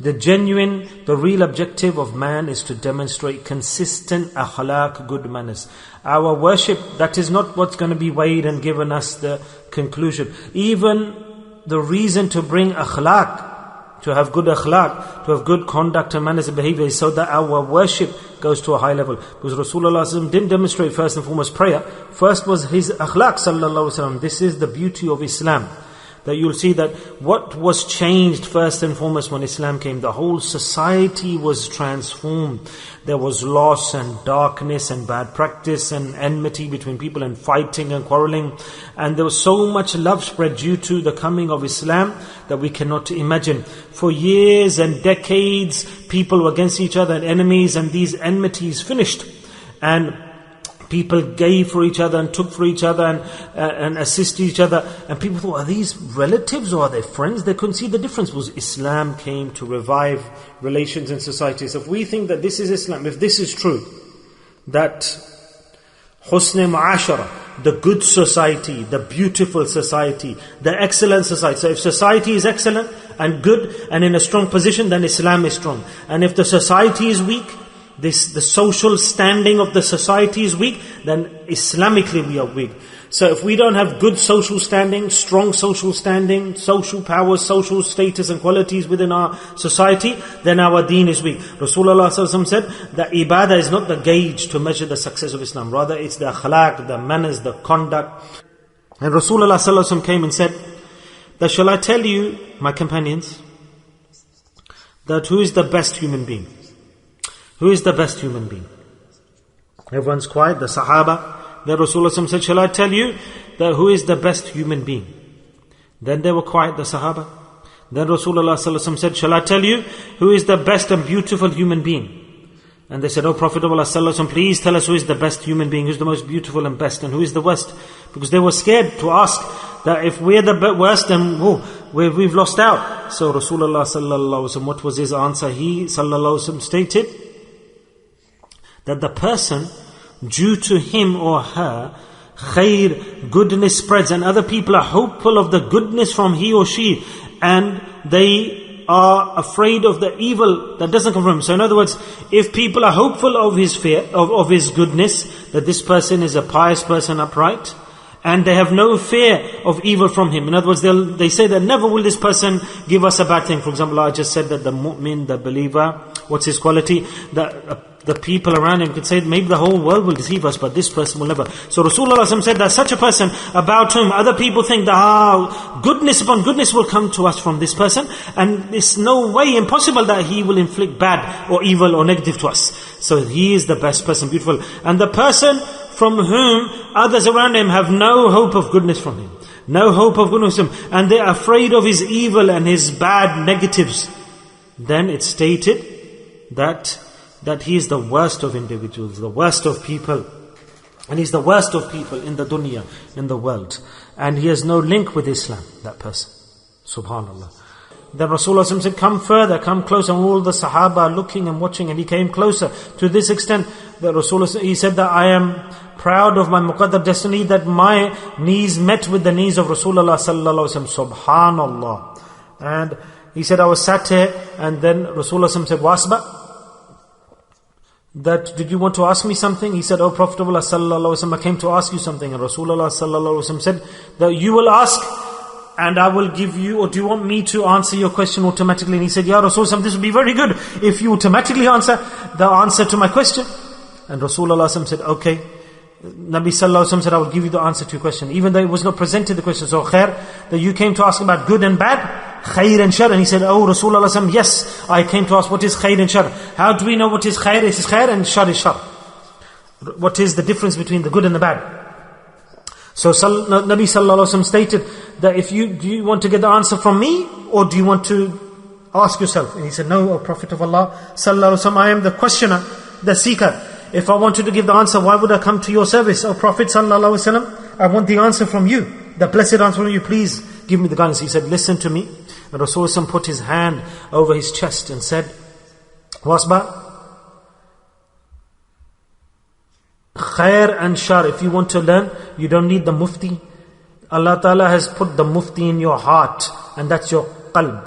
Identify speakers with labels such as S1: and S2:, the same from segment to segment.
S1: The real objective of man is to demonstrate consistent akhlaq, good manners. Our worship, that is not what's going to be weighed and given us the conclusion. Even the reason to bring akhlaq, to have good akhlaq, to have good conduct and manners and behavior, is so that our worship goes to a high level. Because Rasulullah didn't demonstrate first and foremost prayer. First was his akhlaq sallallahu alaihi wasallam. This is the beauty of Islam. That you'll see that what was changed first and foremost when Islam came, the whole society was transformed. There was loss and darkness and bad practice and enmity between people and fighting and quarreling. And there was so much love spread due to the coming of Islam that we cannot imagine. For years and decades, people were against each other and enemies, and these enmities finished. And people gave for each other and took for each other and assisted each other. And people thought, are these relatives or are they friends? They couldn't see the difference. Because Islam came to revive relations in society. So if we think that this is Islam, if this is true, that husn mu'ashara, the good society, the beautiful society, the excellent society. So if society is excellent and good and in a strong position, then Islam is strong. And if the society is weak, the social standing of the society is weak, then Islamically we are weak. So if we don't have good social standing, strong social standing, social power, social status and qualities within our society, then our deen is weak. Rasulullah ﷺ said that ibadah is not the gauge to measure the success of Islam. Rather it's the akhlaq, the manners, the conduct. And Rasulullah ﷺ came and said that, shall I tell you, my companions, that who is the best human being? Who is the best human being? Everyone's quiet, the Sahaba. Then Rasulullah said, shall I tell you that who is the best human being? Then they were quiet, the Sahaba. Then Rasulullah said, shall I tell you who is the best and beautiful human being? And they said, O Prophet of Allah, please tell us who is the best human being, who is the most beautiful and best, and who is the worst. Because they were scared to ask that if we're the worst, then we've lost out. So Rasulullah sallallahu alaihi wasallam, what was his answer? He sallallahu alaihi wasallam stated that the person, due to him or her, khair, goodness spreads, and other people are hopeful of the goodness from he or she, and they are afraid of the evil that doesn't come from him. So in other words, if people are hopeful of his fear, of his goodness, that this person is a pious person, upright, and they have no fear of evil from him. In other words, they say that never will this person give us a bad thing. For example, I just said that the mu'min, the believer, what's his quality? The people around him could say maybe the whole world will deceive us, but this person will never. So Rasulullah said that such a person about whom other people think that goodness upon goodness will come to us from this person, and it's no way impossible that he will inflict bad or evil or negative to us. So he is the best person, beautiful. And the person from whom others around him have no hope of goodness from him, no hope of goodness from him, and they are afraid of his evil and his bad negatives, then it's stated that he is the worst of individuals, the worst of people. And he's the worst of people in the dunya, in the world. And he has no link with Islam, that person. Subhanallah. Then Rasulullah said, come further, come closer. And all the Sahaba are looking and watching, and he came closer. To this extent, that Rasulullah, he said that I am proud of my muqaddar destiny, that my knees met with the knees of Rasulullah sallallahu alaihi wasallam. Subhanallah. And he said, I was sat here, and then Rasulullah said, Wasba, that did you want to ask me something? He said, O Prophet of Allah sallallahu alaihi wasallam, I came to ask you something. And Rasulullah sallallahu alaihi wasallam said that you will ask and I will give you, or do you want me to answer your question automatically? And he said, Ya Rasulullah, this would be very good if you automatically answer the answer to my question. And Rasulullah said, okay. Nabi sallallahu alaihi wasallam said, I will give you the answer to your question, even though it was not presented the question. So khair, that you came to ask about good and bad, khair and shar. And he said, oh Rasulullah, yes, I came to ask what is khair and shar. How do we know what is khair? It is khair and shar is shar. What is the difference between the good and the bad? So Nabi sallallahu alaihi wasallam stated that do you want to get the answer from me, or do you want to ask yourself? And he said, no, O Prophet of Allah sallallahu alaihi wasallam, I am the questioner, the seeker. If I wanted to give the answer, why would I come to your service? O Prophet sallallahu alaihi wasallam, I want the answer from you, the blessed answer from you. Please give me the guidance. He said, listen to me. And Rasulullah put his hand over his chest and said, Wasba, khair and shar, if you want to learn, you don't need the mufti. Allah Ta'ala has put the mufti in your heart, and that's your qalb.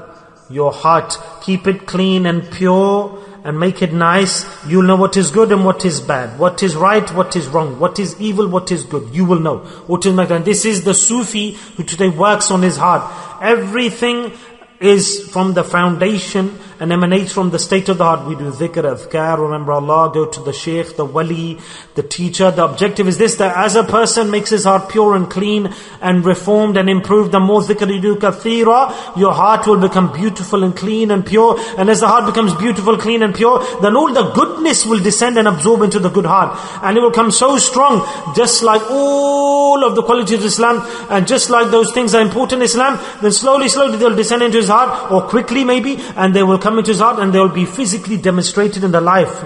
S1: your heart. Keep it clean and pure and make it nice. You'll know what is good and what is bad. What is right, what is wrong. What is evil, what is good. You will know. And this is the Sufi who today works on his heart. Everything is from the foundation and emanates from the state of the heart. We do dhikr, adhkar, remember Allah, go to the shaykh, the wali, the teacher. The objective is this, that as a person makes his heart pure and clean and reformed and improved, the more dhikr you do kathira, your heart will become beautiful and clean and pure. And as the heart becomes beautiful, clean and pure, then all the goodness will descend and absorb into the good heart. And it will come so strong, just like all of the qualities of Islam, and just like those things are important in Islam, then slowly they'll descend into his heart, or quickly maybe, and they will come into his heart and they will be physically demonstrated in the life.